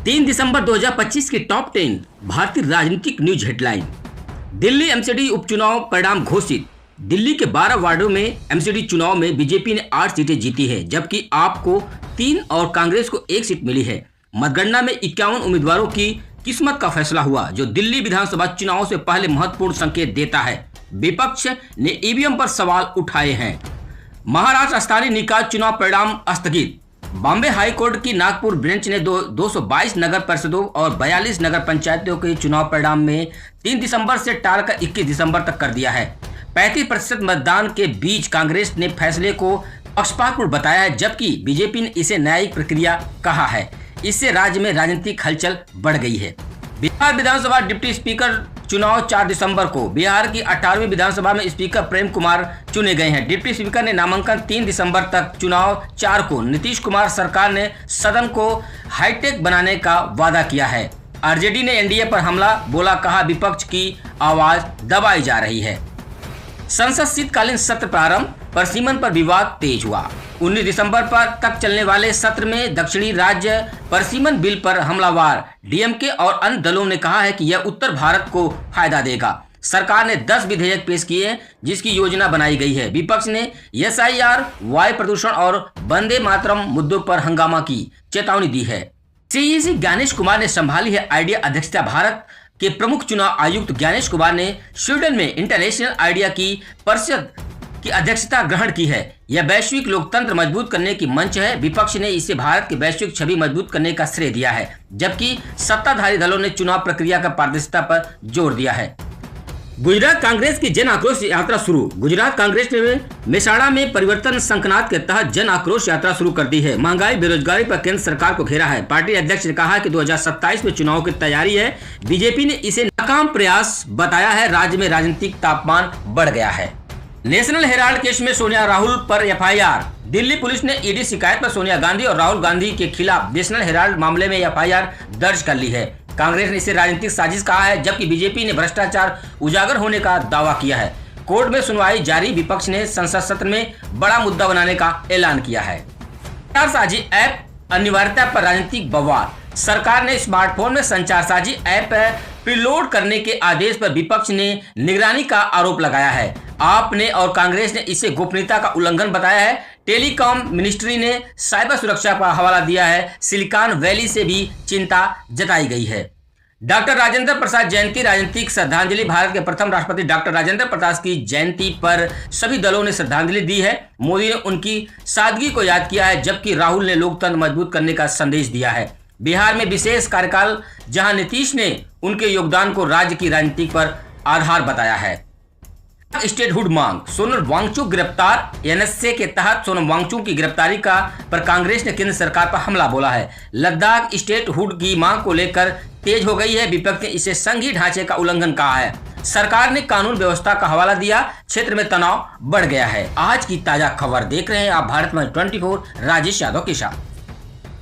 3 दिसंबर 2025 की टॉप 10 भारतीय राजनीतिक न्यूज हेडलाइन। दिल्ली एमसीडी उपचुनाव परिणाम घोषित। दिल्ली के 12 वार्डों में एमसीडी चुनाव में बीजेपी ने 8 सीटें जीती है, जबकि आप को 3 और कांग्रेस को 1 सीट मिली है। मतगणना में 51 उम्मीदवारों की किस्मत का फैसला हुआ, जो दिल्ली विधानसभा चुनाव से पहले महत्वपूर्ण संकेत देता है। विपक्ष ने ईवीएम पर सवाल उठाए हैं। महाराष्ट्र स्थानीय निकाय चुनाव परिणाम स्थगित। बॉम्बे हाई कोर्ट की नागपुर बेंच ने 222 नगर परिषदों और 42 नगर पंचायतों के चुनाव परिणाम में 3 दिसंबर से टालकर 21 दिसंबर तक कर दिया है। 35% मतदान के बीच कांग्रेस ने फैसले को पक्षपातपूर्ण बताया है, जबकि बीजेपी ने इसे न्यायिक प्रक्रिया कहा है। इससे राज्य में राजनीतिक हलचल बढ़ गई है। बिहार विधानसभा डिप्टी स्पीकर चुनाव 4 दिसंबर को। बिहार की 18वीं विधानसभा में स्पीकर प्रेम कुमार चुने गए हैं। डिप्टी स्पीकर ने नामांकन 3 दिसंबर तक, चुनाव 4 को। नीतीश कुमार सरकार ने सदन को हाईटेक बनाने का वादा किया है। आरजेडी ने एनडीए पर हमला बोला, कहा विपक्ष की आवाज दबाई जा रही है। संसद शीतकालीन सत्र प्रारंभ। परसीमन पर विवाद तेज हुआ। 19 दिसंबर तक चलने वाले सत्र में दक्षिणी राज्य परसीमन बिल पर हमलावर डीएमके और अन्य दलों ने कहा है कि यह उत्तर भारत को फायदा देगा। सरकार ने 10 विधेयक पेश किए, जिसकी योजना बनाई गई है। विपक्ष ने एसआईआर, वायु प्रदूषण और वंदे मातरम मुद्दों पर हंगामा की चेतावनी दी है। सीईसी ज्ञानेश कुमार ने संभाली है आइडिया अध्यक्षता। भारत के प्रमुख चुनाव आयुक्त ज्ञानेश कुमार ने स्वीडन में इंटरनेशनल आइडिया की परिषद की अध्यक्षता ग्रहण की है। यह वैश्विक लोकतंत्र मजबूत करने की मंच है। विपक्ष ने इसे भारत की वैश्विक छवि मजबूत करने का श्रेय दिया है, जबकि सत्ताधारी दलों ने चुनाव प्रक्रिया का पारदर्शिता पर जोर दिया है। गुजरात कांग्रेस की जन आक्रोश यात्रा शुरू। गुजरात कांग्रेस ने मेसाणा में परिवर्तन संकनाद के तहत जन आक्रोश यात्रा शुरू कर दी है। महंगाई, बेरोजगारी पर केंद्र सरकार को घेरा है। पार्टी अध्यक्ष ने कहा कि 2027 में चुनाव की तैयारी है। बीजेपी ने इसे नाकाम प्रयास बताया है। राज्य में राजनीतिक तापमान बढ़ गया है। नेशनल हेराल्ड केस में सोनिया राहुल पर एफआईआर। दिल्ली पुलिस ने ईडी शिकायत पर सोनिया गांधी और राहुल गांधी के खिलाफ नेशनल हेराल्ड मामले में एफआईआर दर्ज कर ली है। कांग्रेस ने इसे राजनीतिक साजिश कहा है, जबकि बीजेपी ने भ्रष्टाचार उजागर होने का दावा किया है। कोर्ट में सुनवाई जारी। विपक्ष ने संसद सत्र में बड़ा मुद्दा बनाने का ऐलान किया है। संचारसाजी ऐप अनिवार्यता पर राजनीतिक बवाल। सरकार ने स्मार्टफोन में संचारसाजी ऐप प्रीलोड करने के आदेश पर विपक्ष ने निगरानी का आरोप लगाया है। आपने और कांग्रेस ने इसे गोपनीयता का उल्लंघन बताया है। टेलीकॉम मिनिस्ट्री ने साइबर सुरक्षा का हवाला दिया है। सिलिकॉन वैली से भी चिंता जताई गई है। डॉक्टर राजेंद्र प्रसाद जयंती राजनीतिक श्रद्धांजलि। भारत के प्रथम राष्ट्रपति डॉक्टर राजेंद्र प्रसाद की जयंती पर सभी दलों ने श्रद्धांजलि दी है। मोदी ने उनकी सादगी को याद किया है, जबकि राहुल ने लोकतंत्र मजबूत करने का संदेश दिया है। बिहार में विशेष कार्यकाल, जहां नीतीश ने उनके योगदान को राज्य की राजनीति पर आधार बताया है। स्टेटहुड मांग। सोनम वांगचुक गिरफ्तार। एनएसए के तहत सोनम वांगचुक की गिरफ्तारी पर कांग्रेस ने केंद्र सरकार पर हमला बोला है। लद्दाख स्टेटहुड की मांग को लेकर तेज हो गई है। विपक्ष ने इसे संघीय ढांचे का उल्लंघन कहा है। सरकार ने कानून व्यवस्था का हवाला दिया। क्षेत्र में तनाव बढ़ गया है। आज की ताजा खबर देख रहे हैं आप भारत में 24 राजेश यादव के साथ।